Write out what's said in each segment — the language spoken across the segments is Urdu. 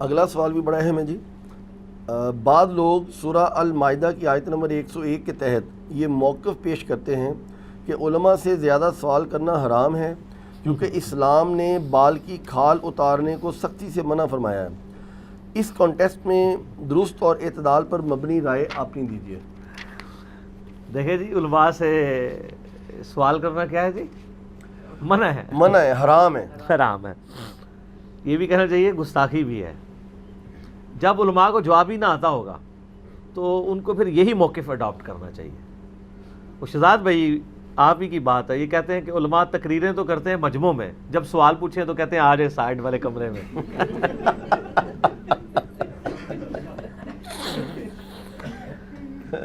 اگلا سوال بھی بڑا اہم ہے جی. بعض لوگ سورہ المائدہ کی آیت نمبر 101 کے تحت یہ موقف پیش کرتے ہیں کہ علماء سے زیادہ سوال کرنا حرام ہے کیونکہ اسلام نے بال کی کھال اتارنے کو سختی سے منع فرمایا ہے. اس کانٹیکسٹ میں درست اور اعتدال پر مبنی رائے آپ نے دیجیے. دیکھیں جی، علماء سے سوال کرنا کیا ہے جی؟ منع ہے، منع ہے، حرام ہے، حرام ہے. یہ بھی کہنا چاہیے گستاخی بھی ہے. جب علماء کو جواب ہی نہ آتا ہوگا تو ان کو پھر یہی موقف اڈاپٹ کرنا چاہیے. وہ شہزاد بھائی آپ ہی کی بات ہے، یہ کہتے ہیں کہ علماء تقریریں تو کرتے ہیں مجمعوں میں، جب سوال پوچھیں تو کہتے ہیں آ جائے سائڈ والے کمرے میں.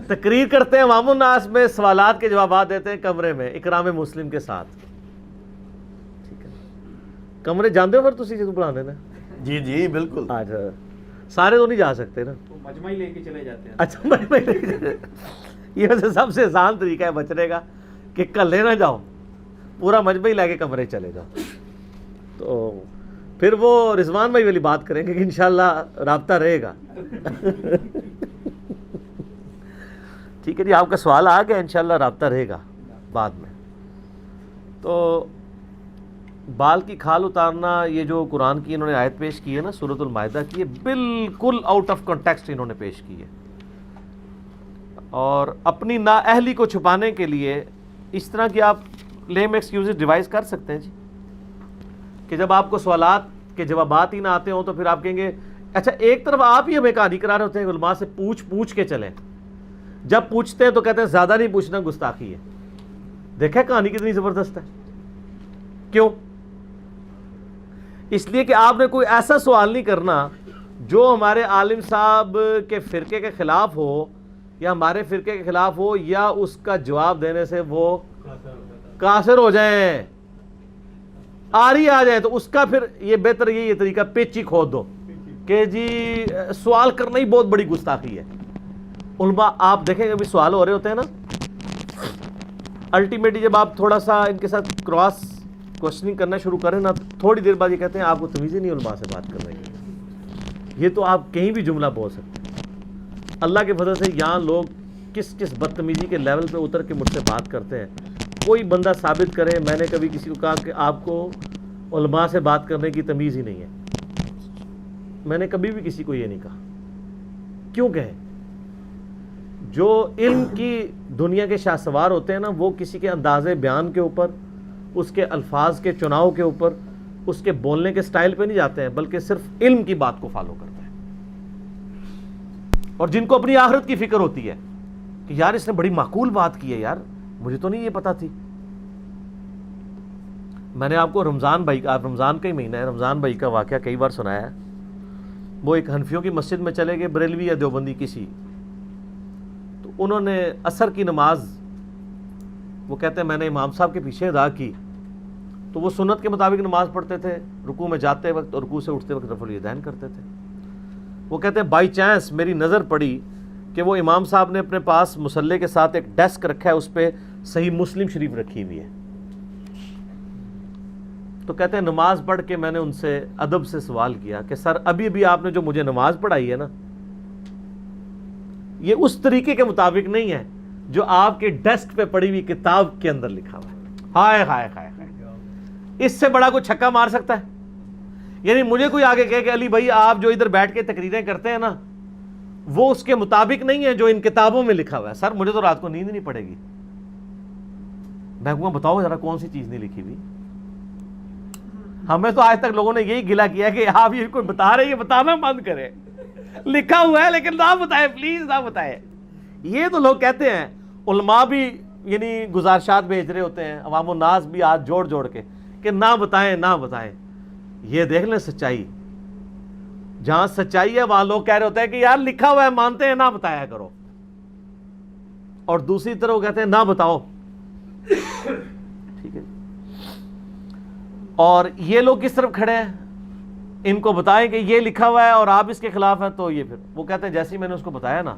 تقریر کرتے ہیں عوام الناس میں، سوالات کے جوابات دیتے ہیں کمرے میں اکرام مسلم کے ساتھ. ٹھیک ہے، کمرے جاندے ہو پھر تسی جدوں پڑھانے نا؟ جی جی بالکل. اچھا، سارے تو نہیں جا سکتے نا، مجمع ہی لے کے چلے جاتے ہیں. اچھا مجمع لے کے، یہ ویسے سب سے آسان طریقہ ہے بچنے کا کہ کلے نہ جاؤ، پورا مجمع ہی لے کے کمرے چلے جاؤ. تو پھر وہ رضوان بھائی والی بات کریں گے کہ انشاءاللہ رابطہ رہے گا. ٹھیک ہے جی، آپ کا سوال آ گیا، انشاءاللہ رابطہ رہے گا بعد میں. تو بال کی کھال اتارنا، یہ جو قرآن کی انہوں نے آیت پیش کی ہے نا سورۃ المائدہ کی، یہ بالکل آؤٹ آف کانٹیکسٹ انہوں نے پیش کی ہے، اور اپنی نااہلی کو چھپانے کے لیے اس طرح کی آپ لیم ایکسکیوزز ڈیوائز کر سکتے ہیں جی، کہ جب آپ کو سوالات کے جوابات ہی نہ آتے ہوں تو پھر آپ کہیں گے اچھا ایک طرف آپ ہی ہمیں کہانی کرا رہے ہوتے ہیں کہ علماء سے پوچھ کے چلیں، جب پوچھتے ہیں تو کہتے ہیں زیادہ نہیں پوچھنا، گستاخی ہے. دیکھیں کہانی کتنی زبردست ہے. کیوں؟ اس لیے کہ آپ نے کوئی ایسا سوال نہیں کرنا جو ہمارے عالم صاحب کے فرقے کے خلاف ہو یا ہمارے فرقے کے خلاف ہو، یا اس کا جواب دینے سے وہ کافر ہو جائیں، آری آ جائیں. تو اس کا پھر یہ بہتر یہ طریقہ پیچ ہی کھود دو کہ جی سوال کرنا ہی بہت بڑی گستاخی ہے. علماء آپ دیکھیں ابھی سوال ہو رہے ہوتے ہیں نا، الٹیمیٹلی جب آپ تھوڑا سا ان کے ساتھ کراس کوشچننگ کرنا شروع کریں نا، تھوڑی دیر بعد یہ کہتے ہیں آپ کو تمیز ہی نہیں علماء سے بات کرنے کی. یہ تو آپ کہیں بھی جملہ بول سکتے ہیں. اللہ کے فضل سے یہاں لوگ کس کس بدتمیزی کے لیول پہ اتر کے مجھ سے بات کرتے ہیں. کوئی بندہ ثابت کرے میں نے کبھی کسی کو کہا کہ آپ کو علماء سے بات کرنے کی تمیز ہی نہیں ہے. میں نے کبھی بھی کسی کو یہ نہیں کہا. کیوں کہیں؟ جو علم کی دنیا کے شاہ سوار ہوتے ہیں نا، وہ کسی کے انداز بیان کے اوپر، اس کے الفاظ کے چناؤ کے اوپر، اس کے بولنے کے سٹائل پہ نہیں جاتے ہیں، بلکہ صرف علم کی بات کو فالو کرتے ہیں. اور جن کو اپنی آخرت کی فکر ہوتی ہے کہ یار اس نے بڑی معقول بات کی ہے، یار مجھے تو نہیں یہ پتا تھی. میں نے آپ کو رمضان بھائی کا، رمضان کا ہی مہینہ ہے، رمضان بھائی کا واقعہ کئی بار سنایا ہے. وہ ایک حنفیوں کی مسجد میں چلے گئے، بریلوی یا دیوبندی کسی، تو انہوں نے عصر کی نماز، وہ کہتے ہیں میں نے امام صاحب کے پیچھے ادا کی، تو وہ سنت کے مطابق نماز پڑھتے تھے، رکوع میں جاتے وقت اور رکوع سے اٹھتے وقت رفع الیدین کرتے تھے. وہ کہتے ہیں بائی چانس میری نظر پڑی کہ وہ امام صاحب نے اپنے پاس مصلی کے ساتھ ایک ڈیسک رکھا ہے، اس پہ صحیح مسلم شریف رکھی ہوئی ہے. تو کہتے ہیں نماز پڑھ کے میں نے ان سے ادب سے سوال کیا کہ سر ابھی ابھی آپ نے جو مجھے نماز پڑھائی ہے نا، یہ اس طریقے کے مطابق نہیں ہے جو آپ کے ڈیسک پہ پڑی ہوئی کتاب کے اندر لکھا ہوا ہے. ہائے ہائے ہائے ہائے، اس سے بڑا کوئی چھکا مار سکتا ہے؟ یعنی مجھے کوئی آگے کہے کہ علی بھائی آپ جو ادھر بیٹھ کے تقریریں کرتے ہیں نا، وہ اس کے مطابق نہیں ہے جو ان کتابوں میں لکھا ہوا ہے. سر مجھے تو رات کو نیند نہیں پڑے گی. میں کہوں گا بتاؤ ذرا کون سی چیز نہیں لکھی ہوئی. ہمیں تو آج تک لوگوں نے یہی گلا کیا کہ آپ یہ کوئی بتا رہے ہیں، یہ بتانا بند کرے. لکھا ہوا ہے لیکن نہ بتائے، پلیز نہ بتائے. یہ تو لوگ کہتے ہیں. علماء بھی یعنی گزارشات بھیج رہے ہوتے ہیں، عوام الناس بھی ہاتھ جوڑ جوڑ کے کہ نہ بتائیں نہ بتائیں. یہ دیکھ لیں سچائی، جہاں سچائی ہے وہاں لوگ کہہ رہے ہوتے ہیں کہ یار لکھا ہوا ہے مانتے ہیں، نہ بتایا کرو. اور دوسری طرف وہ کہتے ہیں نہ بتاؤ. ٹھیک ہے. اور یہ لوگ کس طرف کھڑے ہیں؟ ان کو بتائیں کہ یہ لکھا ہوا ہے اور آپ اس کے خلاف ہیں، تو یہ پھر وہ کہتے ہیں جیسے ہی میں نے اس کو بتایا نا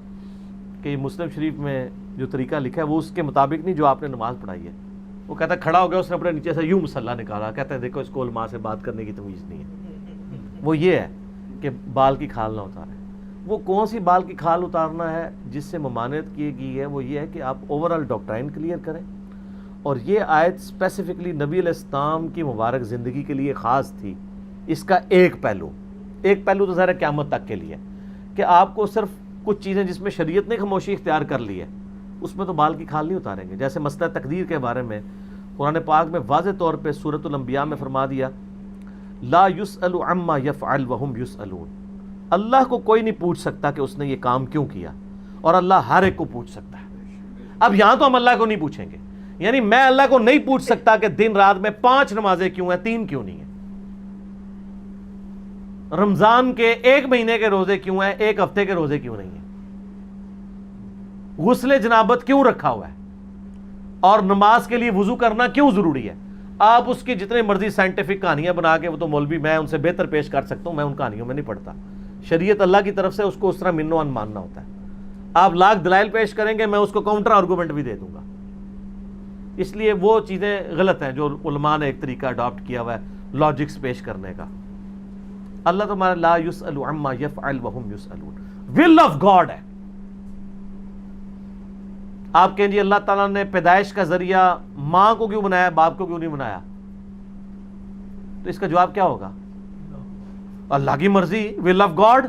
کہ یہ مسلم شریف میں جو طریقہ لکھا ہے وہ اس کے مطابق نہیں جو آپ نے نماز پڑھائی ہے. وہ کہتا ہے کھڑا ہو گیا، اس نے اپنے نیچے سے یوں مسلح نکالا، کہتا ہے دیکھو اس کو علماء سے بات کرنے کی تمیز نہیں ہے. وہ یہ ہے کہ بال کی کھال نہ اتاریں. وہ کون سی بال کی کھال اتارنا ہے جس سے ممانعت کی گئی ہے؟ وہ یہ ہے کہ آپ اوورآل ڈاکٹرائن کلیئر کریں. اور یہ آیت اسپیسیفکلی نبی علیہ السلام کی مبارک زندگی کے لیے خاص تھی. اس کا ایک پہلو تو ظاہر قیامت تک کے لیے کہ آپ کو صرف کچھ چیزیں جس میں شریعت نے خاموشی اختیار کر لی ہے اس میں تو بال کی کھال نہیں اتاریں گے. جیسے مسئلہ تقدیر کے بارے میں قرآن پاک میں واضح طور پہ سورۃ الانبیاء میں فرما دیا لا یسأل عما یفعل وہم یسألون. اللہ کو کوئی نہیں پوچھ سکتا کہ اس نے یہ کام کیوں کیا، اور اللہ ہر ایک کو پوچھ سکتا ہے. اب یہاں تو ہم اللہ کو نہیں پوچھیں گے، یعنی میں اللہ کو نہیں پوچھ سکتا کہ دن رات میں 5 نمازیں کیوں ہیں، 3 کیوں نہیں ہیں، رمضان کے 1 مہینے کے روزے کیوں ہیں، 1 ہفتے کے روزے کیوں نہیں ہیں، غسل جنابت کیوں رکھا ہوا ہے، اور نماز کے لیے وضو کرنا کیوں ضروری ہے. آپ اس کی جتنے مرضی سائنٹیفک کہانیاں بنا کے، وہ تو مولوی میں ان سے بہتر پیش کر سکتا ہوں، میں ان کہانیوں میں نہیں پڑھتا. شریعت اللہ کی طرف سے، اس کو اس طرح منو ان ماننا ہوتا ہے. آپ لاکھ دلائل پیش کریں گے، میں اس کو کاؤنٹر آرگومنٹ بھی دے دوں گا. اس لیے وہ چیزیں غلط ہیں جو علماء نے ایک طریقہ اڈاپٹ کیا ہوا ہے لاجکس پیش کرنے کا. اللہ تمہارا لا یسأل عما یفعل وہم یسألون، ول آف گاڈ ہے. آپ کہیں جی اللہ تعالیٰ نے پیدائش کا ذریعہ ماں کو کیوں بنایا، باپ کو کیوں نہیں بنایا؟ تو اس کا جواب کیا ہوگا؟ اللہ کی مرضی، ول آف گاڈ.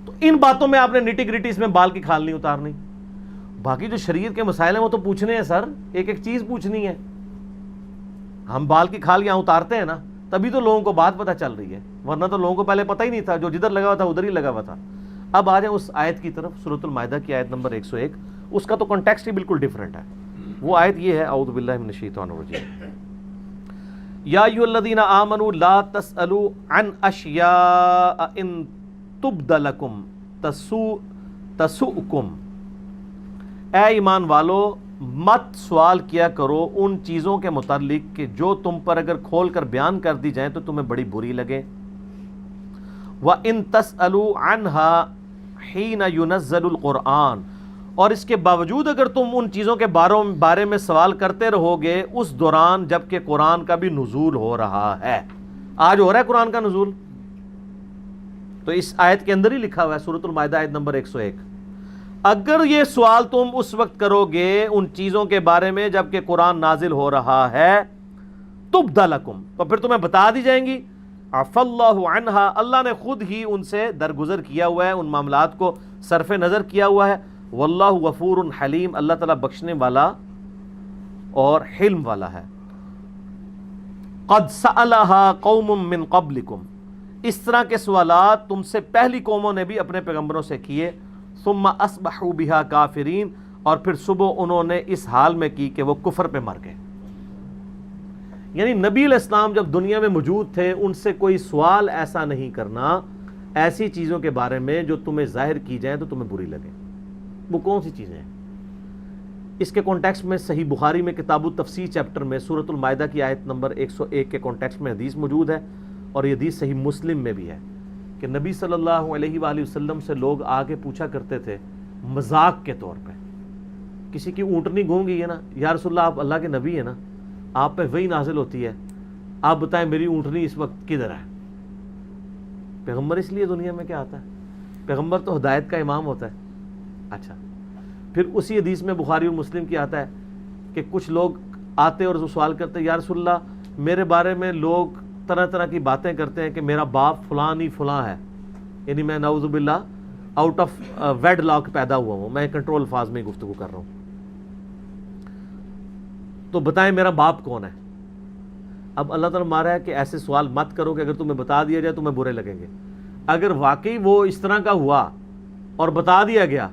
تو ان باتوں میں آپ نے نیٹی گریٹی اس میں بال کی کھال نہیں اتارنی. باقی جو شریعت کے مسائل ہیں وہ تو پوچھنے ہیں سر، ایک ایک چیز پوچھنی ہے. ہم بال کی کھال یہاں اتارتے ہیں نا، تبھی تو لوگوں کو بات پتہ چل رہی ہے، ورنہ تو لوگوں کو پہلے پتہ ہی نہیں تھا، جو جدھر لگا ہوا تھا ادھر ہی لگا ہوا تھا. اب آ جائیں اس آیت کی طرف، سورۃ المائدہ کی آیت نمبر 101. اس کا تو کنٹیکسٹ ہی بالکل ڈیفرنٹ ہے. وہ آیت یہ ہے، اعوذ باللہ من الشیطان الرجیم، یا ایھا الذین آمنوا لا تسألوا عن اشیاء ان تبد لکم تسؤکم. اے ایمان والو، مت سوال کیا کرو ان چیزوں کے متعلق کہ جو تم پر اگر کھول کر بیان کر دی جائیں تو تمہیں بڑی بری لگے. وَإِن تَسْأَلُوا عَنْهَا حِينَ يُنَزَّلُ الْقُرْآنِ، اور اس کے باوجود اگر تم ان چیزوں کے بارے میں سوال کرتے رہو گے اس دوران جب کہ قرآن کا بھی نزول ہو رہا ہے. آج ہو رہا ہے قرآن کا نزول، تو اس آیت کے اندر ہی لکھا ہوا ہے، سورۃ المائدہ آیت نمبر 101. اگر یہ سوال تم اس وقت کرو گے ان چیزوں کے بارے میں جب کہ قرآن نازل ہو رہا ہے، تبد لکم، تو پھر تمہیں بتا دی جائیں گی. عفا اللہ عنہا، اللہ نے خود ہی ان سے درگزر کیا ہوا ہے، ان معاملات کو صرف نظر کیا ہوا ہے. واللہ غفور حلیم، اللہ تعالیٰ بخشنے والا اور حلم والا ہے. قد سألہا قوم من قبلکم، اس طرح کے سوالات تم سے پہلی قوموں نے بھی اپنے پیغمبروں سے کیے. ثم اصبحوا بها کافرین، اور پھر صبح انہوں نے اس حال میں کی کہ وہ کفر پہ مر گئے. یعنی نبی علیہ السلام جب دنیا میں موجود تھے ان سے کوئی سوال ایسا نہیں کرنا ایسی چیزوں کے بارے میں جو تمہیں ظاہر کی جائیں تو تمہیں بری لگے. وہ کون سی چیزیں ہیں؟ اس کے کانٹیکسٹ میں صحیح بخاری میں کتاب التفسیر چیپٹر میں سورۃ المائدہ کی آیت نمبر 101 کے کانٹیکسٹ میں حدیث موجود ہے، اور یہ حدیث صحیح مسلم میں بھی ہے کہ نبی صلی اللہ علیہ وآلہ وسلم سے لوگ آگے پوچھا کرتے تھے مذاق کے طور پہ. کسی کی اونٹنی گھوم گئی ہے نا، یا رسول اللہ آپ اللہ کے نبی ہیں نا، آپ پہ وہی نازل ہوتی ہے، آپ بتائیں میری اونٹنی اس وقت کدھر ہے؟ پیغمبر اس لیے دنیا میں کیا آتا ہے؟ پیغمبر تو ہدایت کا امام ہوتا ہے. اچھا، پھر اسی حدیث میں بخاری اور مسلم کی آتا ہے کہ کچھ لوگ آتے اور سوال کرتے، یا رسول اللہ میرے بارے میں لوگ طرح طرح کی باتیں کرتے ہیں کہ میرا باپ فلاں ہی فلاں ہے، یعنی میں نعوذ باللہ آؤٹ آف ویڈ لاک پیدا ہوا ہوں، میں کنٹرول الفاظ میں گفتگو کر رہا ہوں، تو بتائیں میرا باپ کون ہے؟ اب اللہ تعالیٰ مارا ہے کہ ایسے سوال مت کرو کہ اگر تمہیں بتا دیا جائے تمہیں برے لگیں گے. اگر واقعی وہ اس طرح کا ہوا اور بتا دیا گیا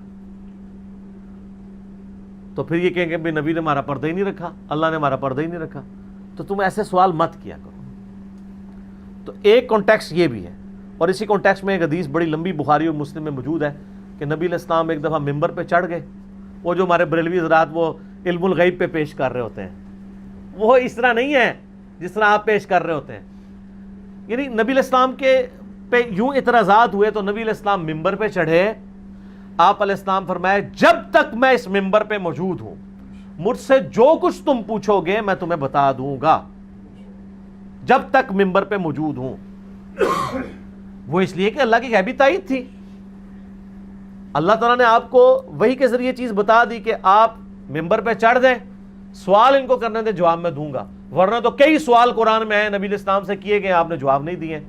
تو پھر یہ کہیں گے بھی نبی نے ہمارا پردہ ہی نہیں رکھا، اللہ نے ہمارا پردہ ہی نہیں رکھا. تو تم ایسے سوال مت کیا کرو. تو ایک کانٹیکسٹ یہ بھی ہے، اور اسی کانٹیکسٹ میں ایک حدیث بڑی لمبی بخاری اور مسلم میں موجود ہے کہ نبی علیہ السلام ایک دفعہ ممبر پہ چڑھ گئے. وہ جو ہمارے بریلوی حضرات وہ علم الغیب پہ پیش کر رہے ہوتے ہیں، وہ اس طرح نہیں ہے جس طرح آپ پیش کر رہے ہوتے ہیں. یعنی نبی علیہ السلام کے پہ یوں اعتراضات ہوئے تو نبی علیہ السلام ممبر پہ چڑھے. آپ علیہ السلام فرمائے جب تک میں اس ممبر پہ موجود ہوں مجھ سے جو کچھ تم پوچھو گے میں تمہیں بتا دوں گا، جب تک ممبر پہ موجود ہوں. وہ اس لیے کہ اللہ کی غیبی تائید تھی. اللہ تعالیٰ نے آپ کو وحی کے ذریعے چیز بتا دی کہ آپ ممبر پہ چڑھ دیں, سوال ان کو کرنے دیں, جواب میں دوں گا. ورنہ تو کئی سوال قرآن میں ہیں نبی علیہ السلام سے کیے گئے, آپ نے جواب نہیں دیے.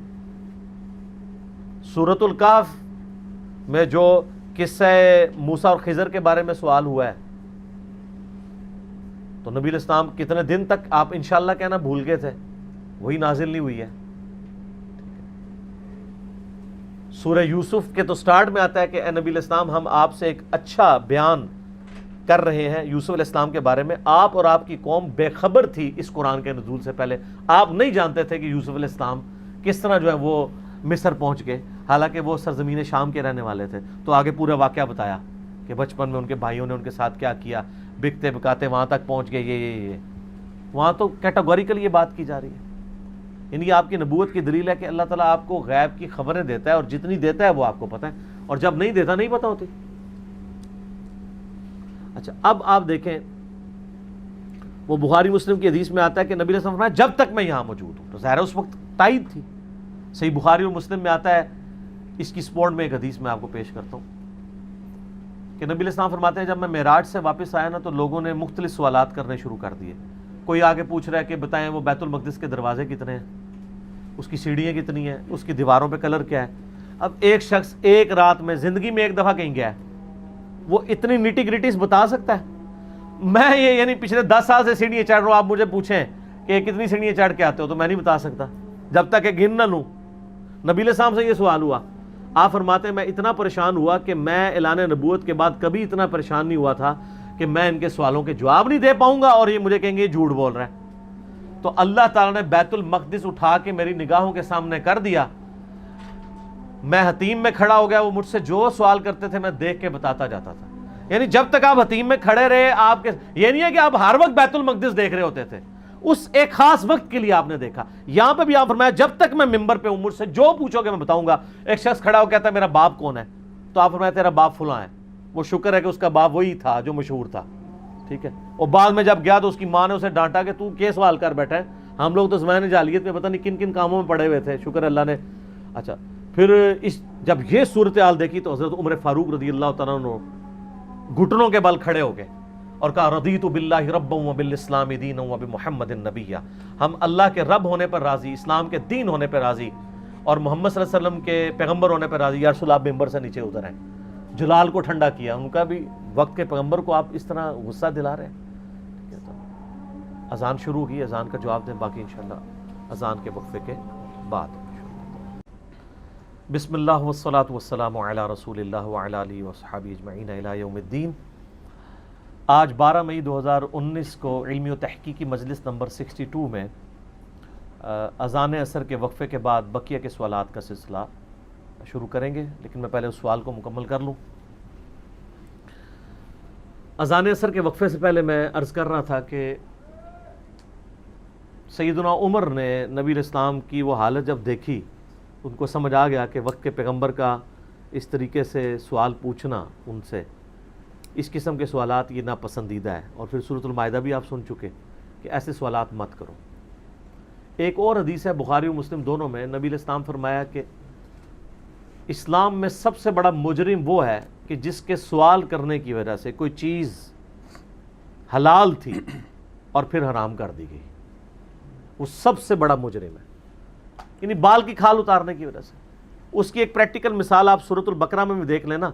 سورۃ الکہف میں جو قصہ موسیٰ اور خضر کے بارے میں سوال ہوا ہے, تو نبی علیہ السلام کتنے دن تک آپ انشاءاللہ کہنا بھول گئے تھے, وہی نازل نہیں ہوئی ہے. سورہ یوسف کے تو سٹارٹ میں آتا ہے کہ اے نبی علیہ السلام ہم آپ سے ایک اچھا بیان کر رہے ہیں یوسف علیہ السلام کے بارے میں. آپ اور آپ کی قوم بے خبر تھی اس قرآن کے نزول سے پہلے, آپ نہیں جانتے تھے کہ یوسف علیہ السلام کس طرح جو ہے وہ مصر پہنچ گئے, حالانکہ وہ سرزمین شام کے رہنے والے تھے. تو آگے پورا واقعہ بتایا کہ بچپن میں ان کے بھائیوں نے ان کے ساتھ کیا کیا, بکتے بکاتے وہاں تک پہنچ گئے. یہ وہاں تو کیٹاگوریکل یہ بات کی جا رہی ہے. یعنی آپ کی نبوت کی دلیل ہے کہ اللہ تعالیٰ آپ کو غیب کی خبریں دیتا ہے, اور جتنی دیتا ہے وہ آپ کو پتہ ہے, اور جب نہیں دیتا نہیں پتہ ہوتی. اچھا, اب آپ دیکھیں وہ بخاری مسلم کی حدیث میں آتا ہے کہ نبی علیہ السلام نے فرمایا جب تک میں یہاں موجود ہوں. تو ظاہر ہے اس وقت تائید تھی. صحیح بخاری اور مسلم میں آتا ہے, اس کی سپورٹ میں ایک حدیث میں آپ کو پیش کرتا ہوں کہ نبی علیہ السلام فرماتے ہیں جب میں معراج سے واپس آیا نا تو لوگوں نے مختلف سوالات کرنے شروع کر دیے. کوئی آگے پوچھ رہا ہے کہ بتائیں وہ بیت المقدس کے دروازے کتنے ہیں, اس کی سیڑھیاں کتنی ہیں, اس کی دیواروں پہ کلر کیا ہے. اب ایک شخص ایک رات میں زندگی میں ایک دفعہ کہیں گیا ہے, وہ اتنی نیٹی گریٹیز بتا سکتا ہے؟ میں یہ یعنی پچھلے 10 سال سے سیڑھیاں چڑھ رہا ہوں, آپ مجھے پوچھیں کہ کتنی سیڑھیاں چڑھ کے آتے ہو تو میں نہیں بتا سکتا جب تک کہ گن نہ لوں. نبی علیہ السلام سے یہ سوال ہوا, آپ فرماتے ہیں میں اتنا پریشان ہوا کہ میں اعلان نبوت کے بعد کبھی اتنا پریشان نہیں ہوا تھا کہ میں ان کے سوالوں کے جواب نہیں دے پاؤں گا اور یہ مجھے کہیں گے یہ جھوٹ بول رہا ہے. تو اللہ تعالیٰ نے بیت المقدس اٹھا کے میری نگاہوں کے سامنے کر دیا, میں حتیم میں کھڑا ہو گیا, وہ مجھ سے جو سوال کرتے تھے میں دیکھ کے بتاتا جاتا تھا. یعنی جب تک آپ حتیم میں کھڑے رہے, آپ کے یہ نہیں ہے کہ آپ ہر وقت بیت المقدس دیکھ رہے ہوتے تھے, اس ایک خاص وقت کے لیے آپ نے دیکھا. یہاں پہ بھی آپ فرمایا جب تک میں ممبر پہ ہوں مجھ سے جو پوچھو گے میں بتاؤں گا. ایک شخص کھڑا ہو کہتا ہے میرا باپ کون ہے, تو آپ فرمایا تیرا باپ فلاں ہے. وہ شکر ہے کہ اس کا باپ وہی تھا جو مشہور تھا, ٹھیک ہے. اور بعد میں جب گیا تو اس کی ماں نے اسے ڈانٹا کہ تو کیا سوال کر بیٹھا ہے, ہم لوگ تو زمانے جاہلیت میں پتہ نہیں کن کن کاموں میں پڑے ہوئے تھے, شکر اللہ نے. اچھا, پھر جب یہ صورتحال دیکھی تو حضرت عمر فاروق رضی اللہ تعالیٰ عنہ گھٹنوں کے بل کھڑے ہو گئے اور کہا رضیت باللہ ربا وبالاسلام دینا وبمحمد نبیہ, ہم اللہ کے رب ہونے پر راضی, اسلام کے دین ہونے پر راضی, اور محمد صلی اللہ علیہ وسلم کے پیغمبر ہونے پر راضی. یا رسول آپ ممبر سے نیچے اتر ہیں. جلال کو ٹھنڈا کیا, ان کا بھی وقت کے پیغمبر کو آپ اس طرح غصہ دلا رہے ہیں. اذان شروع ہوئی, اذان کا جواب دیں, باقی انشاءاللہ اذان کے وقفے کے بعد. بسم اللہ والصلاة والسلام علی رسول اللہ وعلی آلہ وصحبہ اجمعین الی یوم الدین. آج 12 مئی 2019 کو علمی و تحقیقی مجلس نمبر 62 میں اذان عصر کے وقفے کے بعد بقیہ کے سوالات کا سلسلہ شروع کریں گے, لیکن میں پہلے اس سوال کو مکمل کر لوں. اذان عصر کے وقفے سے پہلے میں عرض کر رہا تھا کہ سیدنا عمر نے نبی علیہ السلام کی وہ حالت جب دیکھی, ان کو سمجھ آ گیا کہ وقت کے پیغمبر کا اس طریقے سے سوال پوچھنا ان سے, اس قسم کے سوالات یہ ناپسندیدہ ہے. اور پھر سورۃ المائدہ بھی آپ سن چکے کہ ایسے سوالات مت کرو. ایک اور حدیث ہے بخاری و مسلم دونوں میں, نبی علیہ السلام فرمایا کہ اسلام میں سب سے بڑا مجرم وہ ہے کہ جس کے سوال کرنے کی وجہ سے کوئی چیز حلال تھی اور پھر حرام کر دی گئی, وہ سب سے بڑا مجرم ہے. یعنی بال کی کھال اتارنے کی وجہ سے. اس کی ایک پریکٹیکل مثال آپ سورۃ البقرہ میں بھی دیکھ لینا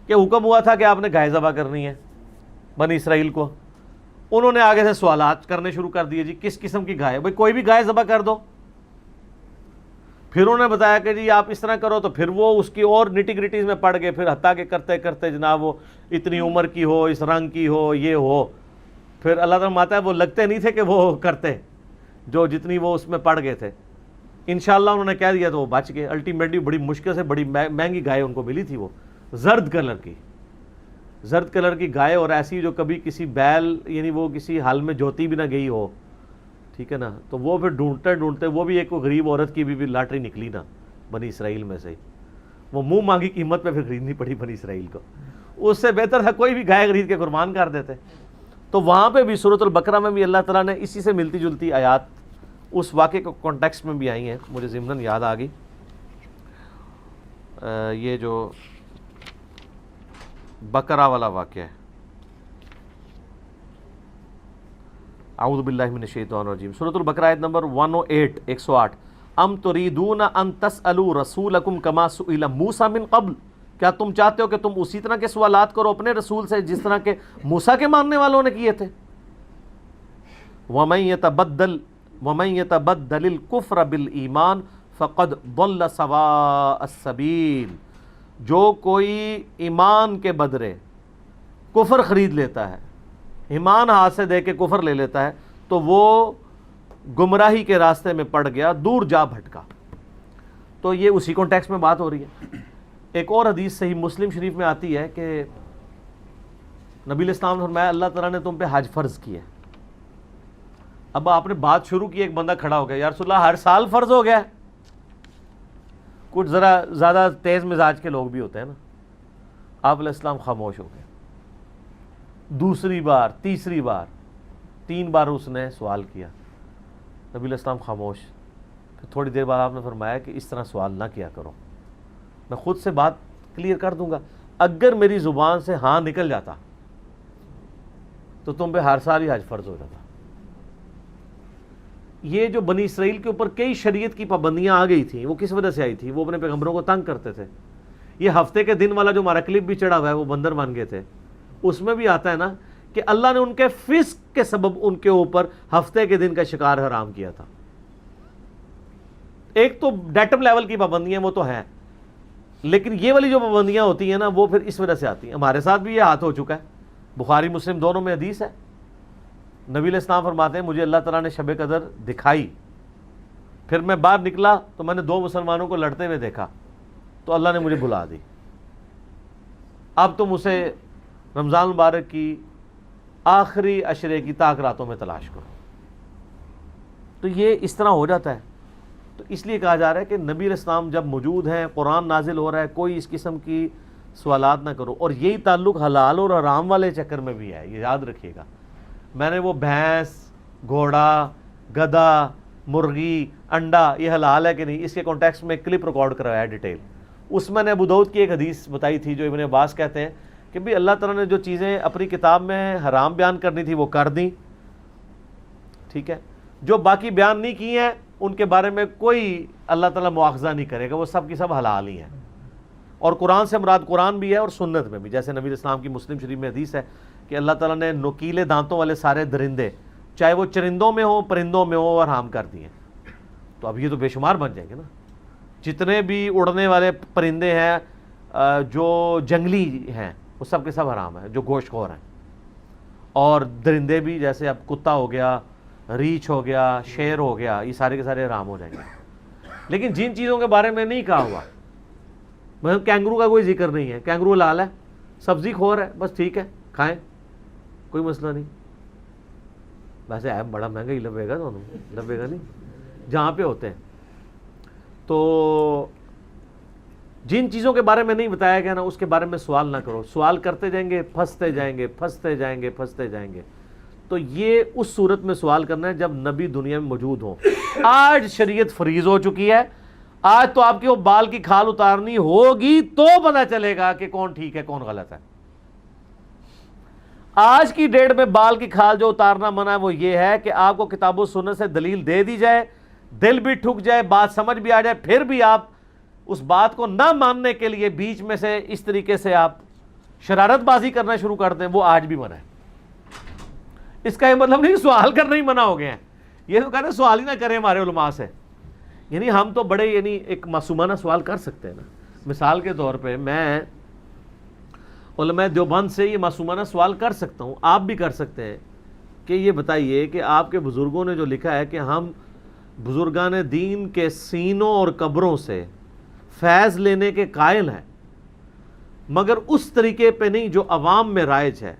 کہ حکم ہوا تھا کہ آپ نے گائے ذبح کرنی ہے بنی اسرائیل کو, انہوں نے آگے سے سوالات کرنے شروع کر دیے, جی کس قسم کی گائے, بھائی کوئی بھی گائے ذبح کر دو. پھر انہوں نے بتایا کہ جی آپ اس طرح کرو, تو پھر وہ اس کی اور نیٹی گریٹیز میں پڑ گئے, پھر حتیٰ کہ کرتے کرتے جناب وہ اتنی عمر کی ہو, اس رنگ کی ہو, یہ ہو. پھر اللہ تعالیٰ ماتا ہے وہ لگتے نہیں تھے کہ وہ کرتے, جو جتنی وہ اس میں پڑ گئے تھے. انشاءاللہ انہوں نے کہہ دیا تو وہ بچ گئے. الٹیمیٹلی بڑی مشکل سے بڑی مہنگی گائے ان کو ملی تھی, وہ زرد کلر کی گائے, اور ایسی جو کبھی کسی بیل یعنی وہ کسی حال میں جوتی بھی نہ گئی ہو, ٹھیک ہے نا. تو وہ پھر ڈھونڈتے وہ بھی ایک غریب عورت کی بھی لاٹری نکلی نا بنی اسرائیل میں سے, وہ منہ مانگی قیمت پہ پھر خریدنی پڑی بنی اسرائیل کو. اس سے بہتر تھا کوئی بھی گائے خرید کے قربان کر دیتے. تو وہاں پہ بھی سورۃ البقرہ میں بھی اللہ تعالیٰ نے اسی سے ملتی جلتی آیات اس واقعے کو کانٹیکسٹ میں بھی آئی ہیں, مجھے ضمناً یاد آ گئی. یہ جو بقرہ والا واقعہ ہے، اعوذ باللہ من الشیطان الرجیم، سورۃ البقرہ آیت نمبر 108 108، ام تریدون ان تسألوا رسولکم کما سئل موسیٰ من قبل، کیا تم چاہتے ہو کہ تم اسی طرح کے سوالات کرو اپنے رسول سے جس طرح کے موسیٰ کے ماننے والوں نے کیے تھے؟ وَمَن يَتَبَدَّلِ الْكُفْرَ بِالْإِيمَانِ فَقَدْ ضَلَّ سَوَاءَ السَّبِيلِ، جو کوئی ایمان کے بدلے کفر خرید لیتا ہے، ایمان ہاتھ سے دے کے کفر لے لیتا ہے، تو وہ گمراہی کے راستے میں پڑ گیا، دور جا بھٹکا۔ تو یہ اسی کانٹیکسٹ میں بات ہو رہی ہے۔ ایک اور حدیث صحیح مسلم شریف میں آتی ہے کہ نبی علیہ السلام نے فرمایا اللہ تعالیٰ نے تم پہ حج فرض کیا ہے۔ اب آپ نے بات شروع کی، ایک بندہ کھڑا ہو گیا، یا رسول اللہ ہر سال فرض ہو گیا ہے؟ کچھ ذرا زیادہ تیز مزاج کے لوگ بھی ہوتے ہیں نا۔ آپ علیہ السلام خاموش ہو گئے، دوسری بار تیسری بار 3 بار اس نے سوال کیا، نبی علیہ السلام خاموش۔ پھر تھوڑی دیر بعد آپ نے فرمایا کہ اس طرح سوال نہ کیا کرو، میں خود سے بات کلیئر کر دوں گا، اگر میری زبان سے ہاں نکل جاتا تو تم پہ ہر سال ہی حج فرض ہو جاتا۔ یہ جو بنی اسرائیل کے اوپر کئی شریعت کی پابندیاں آ گئی تھیں، وہ کس وجہ سے آئی تھی؟ وہ اپنے پیغمبروں کو تنگ کرتے تھے۔ یہ ہفتے کے دن والا جو ہمارا کلپ بھی چڑھا ہوا ہے، وہ بندر بن گئے تھے، اس میں بھی آتا ہے نا کہ اللہ نے ان کے فسق کے سبب ان کے اوپر ہفتے کے دن کا شکار حرام کیا تھا۔ ایک تو ڈیٹم لیول کی پابندیاں وہ تو ہیں، لیکن یہ والی جو پابندیاں ہوتی ہیں نا وہ پھر اس وجہ سے آتی ہیں۔ ہمارے ساتھ بھی یہ ہاتھ ہو چکا ہے، بخاری مسلم دونوں میں حدیث ہے، نبی علیہ السلام فرماتے ہیں مجھے اللہ تعالیٰ نے شب قدر دکھائی، پھر میں باہر نکلا تو میں نے 2 مسلمانوں کو لڑتے ہوئے دیکھا، تو اللہ نے مجھے بلا دی، اب تم اسے رمضان مبارک کی آخری عشرے کی طاق راتوں میں تلاش کرو۔ تو یہ اس طرح ہو جاتا ہے۔ تو اس لیے کہا جا رہا ہے کہ نبی علیہ السلام جب موجود ہیں، قرآن نازل ہو رہا ہے، کوئی اس قسم کی سوالات نہ کرو۔ اور یہی تعلق حلال اور حرام والے چکر میں بھی ہے، یہ یاد رکھیے گا۔ میں نے وہ بھینس، گھوڑا، گدھا، مرغی، انڈا یہ حلال ہے کہ نہیں، اس کے کانٹیکسٹ میں ایک کلپ ریکارڈ کروایا ہے ڈیٹیل، اس میں نے ابو داؤد کی ایک حدیث بتائی تھی جو ابن عباس کہتے ہیں کہ بھی اللہ تعالیٰ نے جو چیزیں اپنی کتاب میں حرام بیان کرنی تھی وہ کر دیں، ٹھیک ہے، جو باقی بیان نہیں کی ہیں ان کے بارے میں کوئی اللہ تعالیٰ مواخذہ نہیں کرے گا، وہ سب کی سب حلال ہی ہیں۔ اور قرآن سے مراد قرآن بھی ہے اور سنت میں بھی، جیسے نبی علیہ السلام کی مسلم شریف میں حدیث ہے کہ اللہ تعالیٰ نے نوکیلے دانتوں والے سارے درندے، چاہے وہ چرندوں میں ہوں پرندوں میں ہوں، حرام کر دیے۔ تو اب یہ تو بے شمار بن جائیں گے نا، جتنے بھی اڑنے والے پرندے ہیں جو جنگلی ہیں وہ سب کے سب حرام ہیں، جو گوشت خور ہیں، اور درندے بھی، جیسے اب کتا ہو گیا، ریچھ ہو گیا، شیر ہو گیا، یہ سارے کے سارے حرام ہو جائیں گے۔ لیکن جن چیزوں کے بارے میں نہیں کہا ہوا، مطلب کینگرو کا کوئی ذکر نہیں ہے، کینگرو حلال ہے، سبزی خور ہے، بس ٹھیک ہے کھائیں، کوئی مسئلہ نہیں۔ ویسے ہے بڑا مہنگا ہی لبے گا، دونوں لبے گا نہیں جہاں پہ ہوتے ہیں۔ تو جن چیزوں کے بارے میں نہیں بتایا گیا نا اس کے بارے میں سوال نہ کرو، سوال کرتے جائیں گے، پھنستے جائیں گے، پھنستے جائیں گے، پھنستے جائیں گے۔ تو یہ اس صورت میں سوال کرنا ہے جب نبی دنیا میں موجود ہوں۔ آج شریعت فریض ہو چکی ہے، آج تو آپ کی وہ بال کی کھال اتارنی ہوگی تو پتہ چلے گا کہ کون ٹھیک ہے کون غلط ہے۔ آج کی ڈیٹ میں بال کی کھال جو اتارنا منع ہے وہ یہ ہے کہ آپ کو کتاب و سنت سے دلیل دے دی جائے، دل بھی ٹھک جائے، بات سمجھ بھی آ جائے، پھر بھی آپ اس بات کو نہ ماننے کے لیے بیچ میں سے اس طریقے سے آپ شرارت بازی کرنا شروع کر دیں، وہ آج بھی منع ہے۔ اس کا یہ مطلب نہیں سوال کرنا ہی منع ہو گئے ہیں، یہ تو کہتے ہیں سوال ہی نہ کریں ہمارے علماء سے، یعنی ہم تو بڑے ایک معصومانہ سوال کر سکتے ہیں نا۔ مثال کے طور پہ میں علماء دیوبند سے یہ معصومانہ سوال کر سکتا ہوں، آپ بھی کر سکتے ہیں کہ یہ بتائیے کہ آپ کے بزرگوں نے جو لکھا ہے کہ ہم بزرگان دین کے سینوں اور قبروں سے فیض لینے کے قائل ہیں، مگر اس طریقے پہ نہیں جو عوام میں رائج ہے،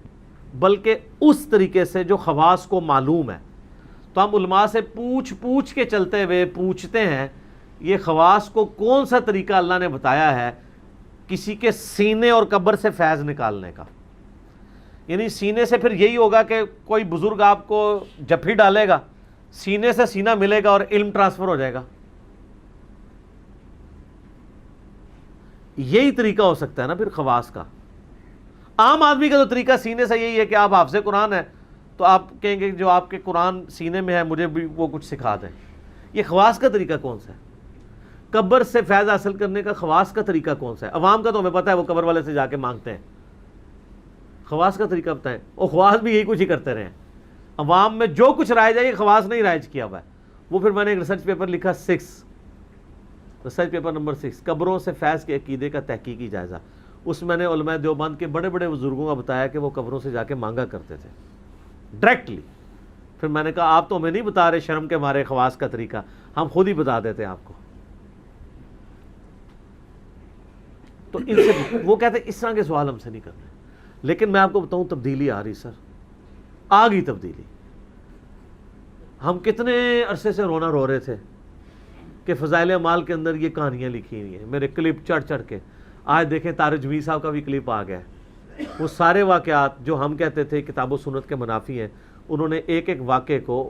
بلکہ اس طریقے سے جو خواص کو معلوم ہے۔ تو ہم علماء سے پوچھ کے چلتے ہوئے پوچھتے ہیں یہ خواص کو کون سا طریقہ اللہ نے بتایا ہے کسی کے سینے اور قبر سے فیض نکالنے کا۔ یعنی سینے سے پھر یہی ہوگا کہ کوئی بزرگ آپ کو جپھی ڈالے گا، سینے سے سینہ ملے گا اور علم ٹرانسفر ہو جائے گا۔ یہی طریقہ ہو سکتا ہے نا پھر خواص کا. عام آدمی کا تو طریقہ سینے سے یہی ہے کہ آپ حافظ قرآن ہیں تو آپ کہیں گے جو آپ کے قرآن سینے میں ہے مجھے بھی وہ کچھ سکھا دیں. یہ خواص کا طریقہ کون سا ہے؟ قبر سے فیض حاصل کرنے کا خواص کا طریقہ کون سا ہے؟ عوام کا تو ہمیں پتہ ہے وہ قبر والے سے جا کے مانگتے ہیں. خواص کا طریقہ بتائیں. اور خواص بھی یہی کچھ ہی کرتے رہے ہیں. عوام میں جو کچھ رائج ہے یہ خواص نہیں رائج کیا ہوا ہے. وہ پھر میں نے ایک ریسرچ پیپر لکھا ریسرچ پیپر نمبر 6 قبروں سے فیض کے عقیدے کا تحقیقی جائزہ. اس میں نے علماء دیوبند کے بڑے بڑے بزرگوں کا بتایا کہ وہ قبروں سے جا کے مانگا کرتے تھے ڈائریکٹلی. پھر میں نے کہا آپ تو ہمیں نہیں بتا رہے شرم کے مارے خواص کا طریقہ, ہم خود ہی بتا دیتے ہیں آپ کو. تو ان سے وہ کہتے ہیں اس طرح کے سوال ہم سے نہیں کرنے. لیکن میں آپ کو بتاؤں تبدیلی آ رہی سر, آ گئی تبدیلی. ہم کتنے عرصے سے رونا رو رہے تھے کہ فضائل اعمال کے اندر یہ کہانیاں لکھی ہوئی ہیں, میرے کلپ چڑھ چڑھ کے. آج دیکھیں طارق جمیل صاحب کا بھی کلپ آ گیا ہے. وہ سارے واقعات جو ہم کہتے تھے کتاب و سنت کے منافی ہیں, انہوں نے ایک ایک واقعے کو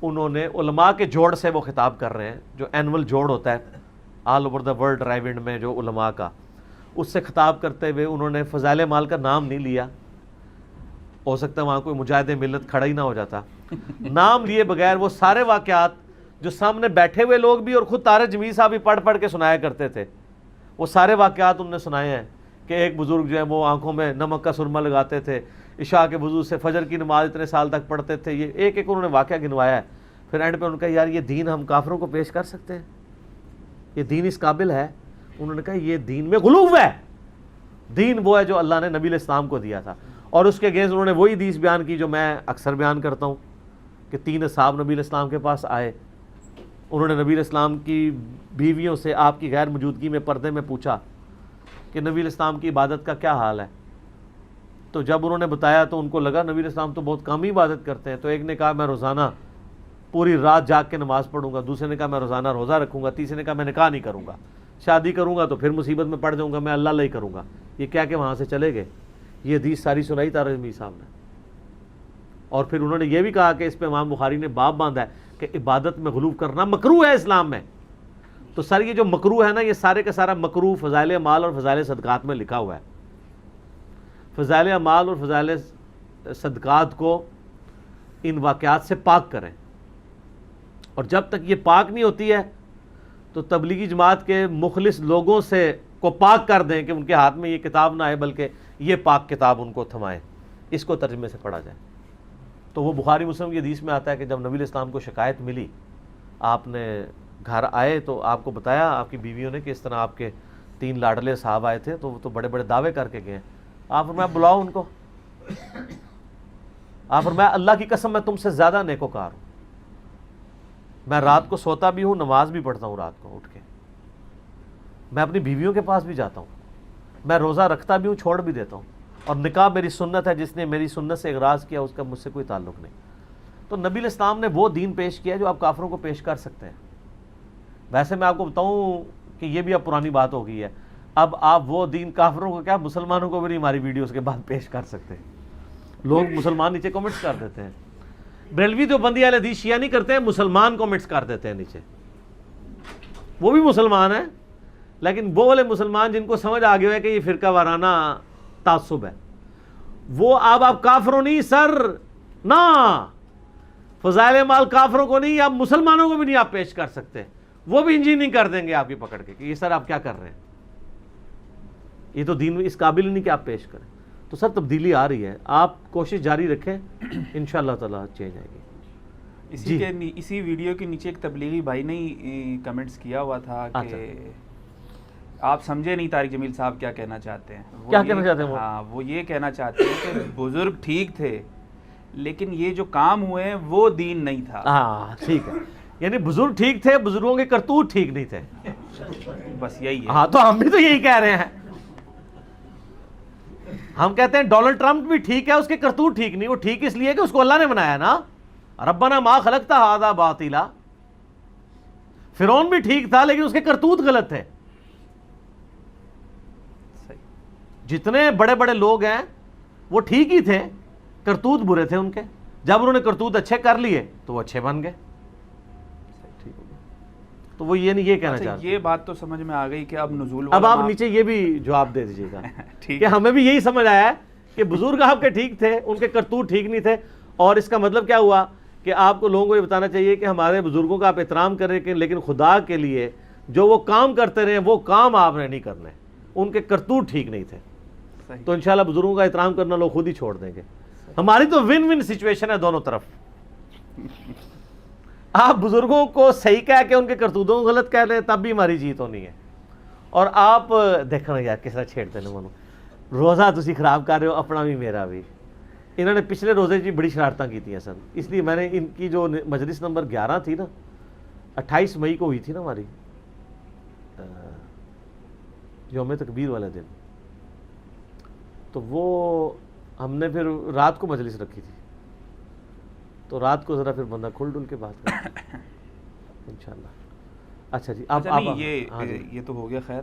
انہوں نے علماء کے جوڑ سے وہ خطاب کر رہے ہیں, جو اینول جوڑ ہوتا ہے آل اوور دا ورلڈ ڈرائیونڈ میں جو علماء کا, اس سے خطاب کرتے ہوئے انہوں نے فضائل اعمال کا نام نہیں لیا. ہو سکتا ہے وہاں کوئی مجاہد ملت کھڑا ہی نہ ہو جاتا. نام لیے بغیر وہ سارے واقعات جو سامنے بیٹھے ہوئے لوگ بھی اور خود طارق جمیل صاحب بھی پڑھ پڑھ کے سنایا کرتے تھے, وہ سارے واقعات انہوں نے سنائے ہیں. کہ ایک بزرگ جو ہے وہ آنکھوں میں نمک کا سرما لگاتے تھے, عشاء کے وضو سے فجر کی نماز اتنے سال تک پڑھتے تھے. یہ ایک ایک انہوں نے واقعہ گنوایا ہے. پھر اینڈ پہ ان کا یار یہ دین ہم کافروں کو پیش کر سکتے ہیں, یہ دین اس قابل ہے؟ انہوں نے کہا یہ دین میں غلو ہے. دین وہ ہے جو اللہ نے نبی علیہ السلام کو دیا تھا. اور اس کے اگینسٹ انہوں نے وہی حدیث بیان کی جو میں اکثر بیان کرتا ہوں کہ 3 اصحاب نبی علیہ السلام کے پاس آئے. انہوں نے نبی علیہ السلام کی بیویوں سے آپ کی غیر موجودگی میں پردے میں پوچھا کہ نبی علیہ السلام کی عبادت کا کیا حال ہے. تو جب انہوں نے بتایا تو ان کو لگا نبی علیہ السلام تو بہت کم ہی عبادت کرتے ہیں. تو ایک نے کہا میں روزانہ پوری رات جاگ کے نماز پڑھوں گا, دوسرے نے کہا میں روزانہ روزہ رکھوں گا, تیسرے نے کہا میں نکاح نہیں کروں گا, شادی کروں گا تو پھر مصیبت میں پڑ جاؤں گا, میں اللہ اللہ ہی کروں گا. یہ کیا کہ وہاں سے چلے گئے. یہ حدیث ساری سنائی طارق جمیل صاحب نے. اور پھر انہوں نے یہ بھی کہا کہ اس پہ امام بخاری نے باب باندھا ہے کہ عبادت میں غلو کرنا مکروہ ہے اسلام میں. تو سر یہ جو مکروہ ہے نا, یہ سارے کا سارا مکروہ فضائل اعمال اور فضائل صدقات میں لکھا ہوا ہے. فضائل اعمال اور فضائل صدقات کو ان واقعات سے پاک کریں, اور جب تک یہ پاک نہیں ہوتی ہے تو تبلیغی جماعت کے مخلص لوگوں سے کو پاک کر دیں کہ ان کے ہاتھ میں یہ کتاب نہ آئے بلکہ یہ پاک کتاب ان کو تھمائے, اس کو ترجمے سے پڑھا جائے. تو وہ بخاری مسلم کی حدیث میں آتا ہے کہ جب نبی علیہ السلام کو شکایت ملی, آپ نے گھر آئے تو آپ کو بتایا آپ کی بیویوں نے کہ اس طرح آپ کے 3 لاڈلے صاحب آئے تھے, تو وہ تو بڑے بڑے دعوے کر کے گئے. آپ فرمایا بلاؤ ان کو. آپ فرمایا اللہ کی قسم میں تم سے زیادہ نیکوکار ہوں, میں رات کو سوتا بھی ہوں, نماز بھی پڑھتا ہوں رات کو اٹھ کے, میں اپنی بیویوں کے پاس بھی جاتا ہوں, میں روزہ رکھتا بھی ہوں, چھوڑ بھی دیتا ہوں, اور نکاح میری سنت ہے, جس نے میری سنت سے اغراض کیا اس کا مجھ سے کوئی تعلق نہیں. تو نبی علیہ السلام نے وہ دین پیش کیا جو آپ کافروں کو پیش کر سکتے ہیں. ویسے میں آپ کو بتاؤں کہ یہ بھی اب پرانی بات ہو گئی ہے. اب آپ وہ دین کافروں کو کیا مسلمانوں کو بھی نہیں ہماری ویڈیوز کے بعد پیش کر سکتے. لوگ مسلمان نیچے کمنٹس کر دیتے ہیں. بریلوی تو بندی اہل حدیث شیعہ نہیں کرتے ہیں, مسلمان کمنٹس کر دیتے ہیں نیچے. وہ بھی مسلمان ہیں لیکن وہ والے مسلمان جن کو سمجھ آ گیا ہے کہ یہ فرقہ وارانہ تعصب ہے, وہ اب آپ کافروں نہیں سر, نہ فضائل اعمال کافروں کو نہیں, آپ مسلمانوں کو بھی نہیں آپ پیش کر سکتے. وہ بھی انجینئرنگ کر دیں گے آپ کی پکڑ کے کہ یہ سر آپ کیا کر رہے ہیں, یہ تو دین اس قابل نہیں کہ آپ پیش کریں. تو سر تبدیلی آ رہی ہے, آپ کوشش جاری رکھیں, انشاءاللہ تعالی چینج آئے گی. اسی ویڈیو کے نیچے ایک تبلیغی بھائی نے کمنٹس کیا ہوا تھا کہ آپ سمجھے نہیں طارق جمیل صاحب کیا کہنا چاہتے ہیں. کیا کہنا چاہتے ہیں؟ ہاں, وہ یہ کہنا چاہتے ہیں کہ بزرگ ٹھیک تھے لیکن یہ جو کام ہوئے ہیں وہ دین نہیں تھا. ہاں ٹھیک ہے, یعنی بزرگ ٹھیک تھے, بزرگوں کے کرتوت ٹھیک نہیں تھے. بس یہی ہے. ہاں تو ہم بھی تو یہی کہہ رہے ہیں. ہم کہتے ہیں ڈونلڈ ٹرمپ بھی ٹھیک ہے, اس کے کرتوت ٹھیک نہیں. وہ ٹھیک اس لیے کہ اس کو اللہ نے بنایا نا, ربنا ما خلقت ھذا باطلا. فرعون بھی ٹھیک تھا لیکن اس کے کرتوت غلط تھے. جتنے بڑے بڑے لوگ ہیں وہ ٹھیک ہی تھے, کرتوت برے تھے ان کے. جب انہوں نے کرتوت اچھے کر لیے تو وہ اچھے بن گئے. ٹھیک ہو گیا. تو وہ یہ نہیں یہ کہنا اچھا، چاہتے یہ بات تو سمجھ میں آ گئی کہ اب نزول اب والا آپ نیچے یہ بھی جواب دے دیجیے گا ٹھیک کہ ہمیں بھی یہی سمجھ آیا ہے کہ بزرگ آپ کے ٹھیک تھے، ان کے کرتوت ٹھیک نہیں تھے، اور اس کا مطلب کیا ہوا کہ آپ کو لوگوں کو یہ بتانا چاہیے کہ ہمارے بزرگوں کا آپ احترام کریں کہ لیکن خدا کے لیے جو وہ کام کرتے رہے وہ کام آپ نے نہیں کرنے، ان کے کرتوت ٹھیک نہیں تھے. صحیح. تو انشاءاللہ بزرگوں کا احترام کرنا لوگ خود ہی چھوڑ دیں گے. ہماری تو ون ون سچویشن ہے دونوں طرف. آپ بزرگوں کو صحیح کہہ کے ان کے کرتوتوں کو غلط کہہ لیں تب بھی ہماری جیت ہونی ہے. اور آپ دیکھنا یار کس طرح چھیڑتے ہیں منو روزہ تسی خراب کر رہے ہو اپنا بھی میرا بھی. انہوں نے پچھلے روزے جی بڑی شرارتیں کی تھیں سن، اس لیے میں نے ان کی جو مجلس نمبر 11 تھی نا 28 مئی کو ہوئی تھی نا ہماری یوم تکبیر والے دن، تو وہ ہم نے پھر رات کو مجلس رکھی تھی، تو رات کو ذرا پھر بندہ کھل ڈل کے بات کرے انشاءاللہ. اچھا جی آپ نہیں یہ تو ہو گیا. خیر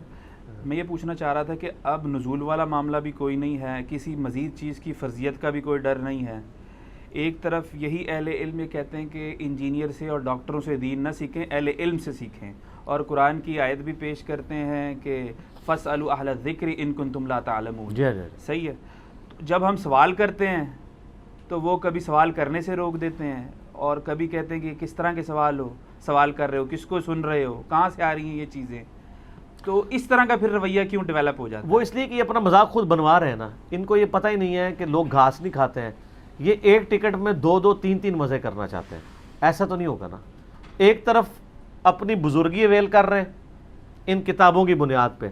میں یہ پوچھنا چاہ رہا تھا کہ اب نزول والا معاملہ بھی کوئی نہیں ہے، کسی مزید چیز کی فرضیت کا بھی کوئی ڈر نہیں ہے. ایک طرف یہی اہل علم یہ کہتے ہیں کہ انجینئر سے اور ڈاکٹروں سے دین نہ سیکھیں، اہل علم سے سیکھیں، اور قرآن کی آیت بھی پیش کرتے ہیں کہ فَاسْأَلُوا أَهْلَ الذِّكْرِ إِن كُنتُمْ لَا تَعْلَمُونَ. صحیح ہے. جب ہم سوال کرتے ہیں تو وہ کبھی سوال کرنے سے روک دیتے ہیں، اور کبھی کہتے ہیں کہ کس طرح کے سوال کر رہے ہو، کس کو سن رہے ہو، کہاں سے آ رہی ہیں یہ چیزیں. تو اس طرح کا پھر رویہ کیوں ڈیولپ ہو جاتا ہے؟ وہ اس لیے کہ یہ اپنا مذاق خود بنوا رہے ہیں نا. ان کو یہ پتہ ہی نہیں ہے کہ لوگ گھاس نہیں کھاتے ہیں. یہ ایک ٹکٹ میں 2 3 مزے کرنا چاہتے ہیں. ایسا تو نہیں ہوگا نا. ایک طرف اپنی بزرگی ویل کر رہے ہیں ان کتابوں کی بنیاد پہ،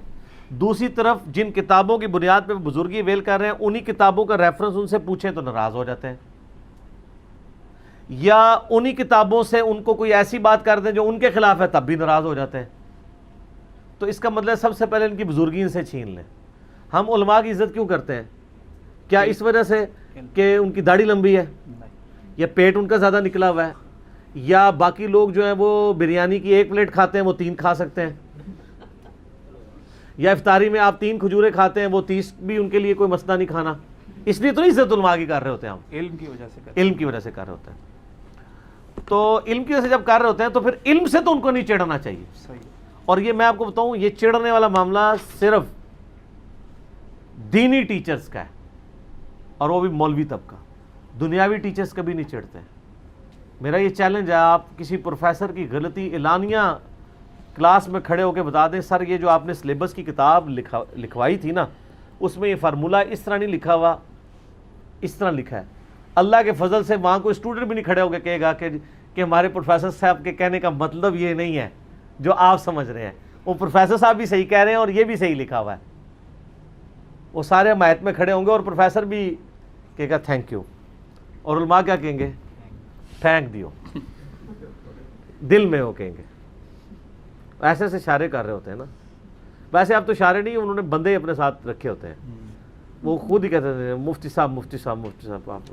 دوسری طرف جن کتابوں کی بنیاد پہ بزرگی ویل کر رہے ہیں انہی کتابوں کا ریفرنس ان سے پوچھیں تو ناراض ہو جاتے ہیں، یا انہی کتابوں سے ان کو کوئی ایسی بات کر دیں جو ان کے خلاف ہے تب بھی ناراض ہو جاتے ہیں. تو اس کا مطلب سب سے پہلے ان کی بزرگی ان سے چھین لیں. ہم علماء کی عزت کیوں کرتے ہیں؟ کیا اس وجہ سے کہ ان کی داڑھی لمبی ہے، یا پیٹ ان کا زیادہ نکلا ہوا ہے، یا باقی لوگ جو ہیں وہ بریانی کی 1 پلیٹ کھاتے ہیں وہ 3 کھا سکتے ہیں، یا افطاری میں آپ 3 کھجوریں کھاتے ہیں وہ 30 بھی ان کے لیے کوئی مسئلہ نہیں کھانا. اس لیے تو عزت علماء کی کر رہے ہوتے ہیں ہم، علم کی وجہ سے علم کی وجہ سے کر رہے ہوتے ہیں. تو علم کی وجہ سے جب کر رہے ہوتے ہیں تو پھر علم سے تو ان کو نہیں چڑھنا چاہیے. صحیح. اور یہ میں آپ کو بتاؤں یہ چڑھنے والا معاملہ صرف دینی ٹیچرز کا ہے، اور وہ بھی مولوی طبقہ. دنیاوی ٹیچرز کبھی نہیں چڑھتے ہیں. میرا یہ چیلنج ہے، آپ کسی پروفیسر کی غلطی اعلانیہ کلاس میں کھڑے ہو کے بتا دیں سر یہ جو آپ نے سلیبس کی کتاب لکھوائی تھی نا اس میں یہ فارمولہ اس طرح نہیں لکھا ہوا، اس طرح لکھا ہے. اللہ کے فضل سے وہاں کوئی اسٹوڈنٹ بھی نہیں کھڑے ہو کے کہے گا کہ ہمارے پروفیسر صاحب کے کہنے کا مطلب یہ نہیں ہے جو آپ سمجھ رہے ہیں. وہ پروفیسر صاحب بھی صحیح کہہ رہے ہیں اور یہ بھی صحیح لکھا ہوا ہے. وہ سارے حمایت میں کھڑے ہوں گے اور پروفیسر بھی کہے گا تھینک یو، اور علماء کیا کہیں گے؟ تھینک دیو. دل میں وہ کہیں گے. ایسے سے اشارے کر رہے ہوتے ہیں نا. ویسے اب تو اشارے نہیں، انہوں نے بندے اپنے ساتھ رکھے ہوتے ہیں. وہ خود ہی کہتے ہیں مفتی صاحب مفتی صاحب مفتی صاحب. آپ